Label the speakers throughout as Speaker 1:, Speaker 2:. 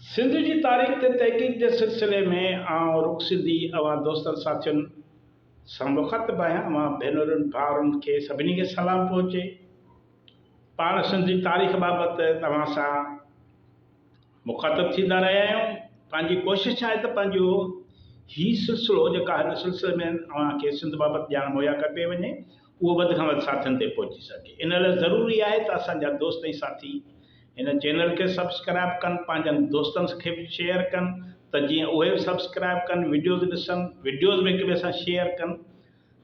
Speaker 1: सिंध की तारीख़ ते तहक़ीक़ के सिलसिले में आउं रुख सिंधी दोस्तनि साथियुनि सां मुख़ातिबु आहियां। भेनरुनि भाउरनि खे सभिनी खे सलाम पहुचे। पाण सिंध जी तारीख़ बाबति तव्हां सां मुख़ातिबु थींदा रहिया आहियूं। पंहिंजी कोशिशि आहे त पंहिंजो ही सिलसिलो जेका हिन सिलसिले में अव्हांखे सिंध बाबति ॼाण मुहैया कई वञे, उहो वधि खां वधि साथियुनि ते पहुची सघे। इन लाइ ज़रूरी आहे त असांजा दोस्त ऐं साथी इन चैनल के सब्सक्राइब कन, पंहिंजनि दोस्तनि खे बि शेयर कनि, त जीअं उहे बि सब्सक्राइब कनि, वीडियोज़ ॾिसनि, वीडियोज़ में हिक ॿिए सां शेयर कनि,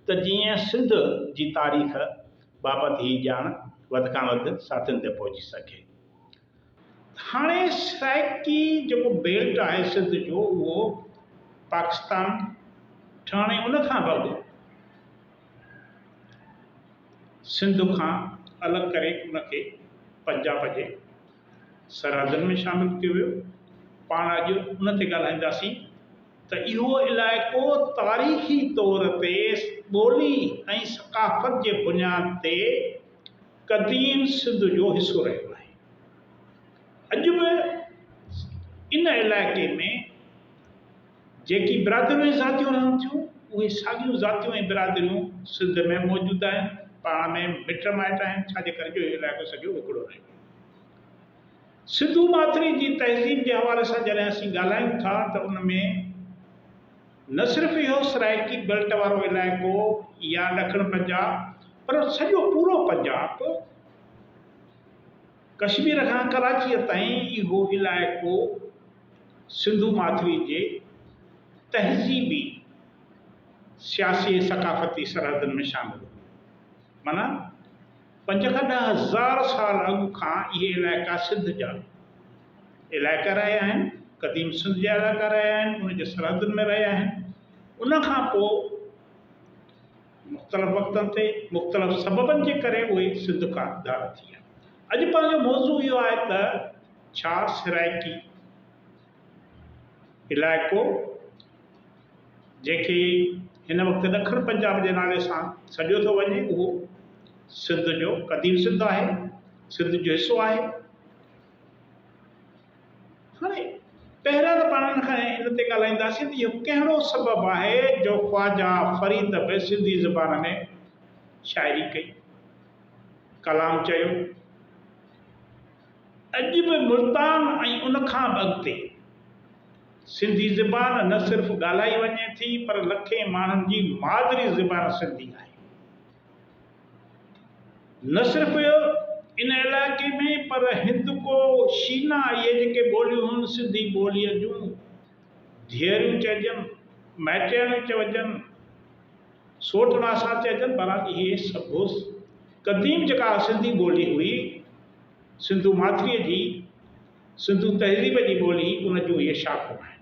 Speaker 1: त जीअं सिंध जी तारीख़ बाबति ही ॼाण वधि खां वधि साथियुनि ते पहुची सघे। हाणे सराइकी जेको बेल्ट आहे सिंध जो, उहो पाकिस्तान ठहणे उन खां अॻु सिंध खां अलॻि करे उनखे पंजाब जे सरहदनि में शामिल कयो वियो। पाण अॼु उन ते ॻाल्हाईंदासीं त इहो इलाइक़ो तारीख़ी तौर ते ॿोली ऐं सक़ाफ़त जे बुनियाद ते क़दीम सिंध जो हिसो रहियो आहे। अॼु बि इन इलाइक़े में जेकी बिरादरियूं ऐं ज़ातियूं रहनि थियूं, उहे साॻियूं ज़ातियूं ऐं बिरादरियूं सिंध में मौजूदु आहिनि। पाण में मिट माइट आहिनि, छाजे करे जो इलाइक़ो सॼो हिकिड़ो रहियो। सिंधू माथिरी जी तहज़ीब जे हवाले सां जॾहिं असीं ॻाल्हायूं था त उन में न सिर्फ़ु इहो सराइकी बेल्ट वारो इलाइक़ो या ॾखिण पंजाब, पर सॼो पूरो पंजाब, कश्मीर खां कराचीअ ताईं इहो इलाइक़ो सिंधू माथिरी जे तहज़ीबी सियासी सक़ाफ़ती सरहदनि में शामिल हो। माना 5 खां 10 हज़ार साल अॻु खां इहे इलाइक़ा सिंध जा इलाइक़ा रहिया आहिनि, क़दीम सिंध जा इलाइक़ा रहिया आहिनि, उन जे सरहदनि में रहिया आहिनि। उन खां पोइ मुख़्तलिफ़ वक़्तनि ते मुख़्तलिफ़ सबबनि जे करे उहे सिंध खां धार थी विया। अॼु पंहिंजो मौज़ू इहो आहे त छा सराइकी इलाइक़ो जेके हिन वक़्तु ॾखिण पंजाब जे नाले सां सॾियो थो वञे, उहो सिंध जो क़दीम सिंध आहे, सिंध जो हिसो आहे। हाणे पहिरियां त पाण इन ते ॻाल्हाईंदासीं त इहो कहिड़ो सबबु आहे जो ख्वाजा फरीद बि सिंधी ज़बान में शाइरी कई, कलाम चयो। अॼु बि मुल्तान ऐं उन खां अॻिते सिंधी ज़बान न सिर्फ़ु ॻाल्हाई वञे थी, पर लखे माण्हुनि जी मादरी ज़बान सिंधी आहे। न सिर्फ़ु इन इलाइक़े में, पर हिंदको शीना, इहे जेके ॿोलियूं आहिनि सिंधी ॿोलीअ जूं, धीअरूं चइजनि, माइटियाणियूं चइजनि, सोट नासा चइजनि, पर इहे सभु क़दीम जेका सिंधी ॿोली हुई, सिंधू माथिरीअ जी, सिंधू तहज़ीब जी ॿोली, उन जूं इहे शाख़ूं आहिनि।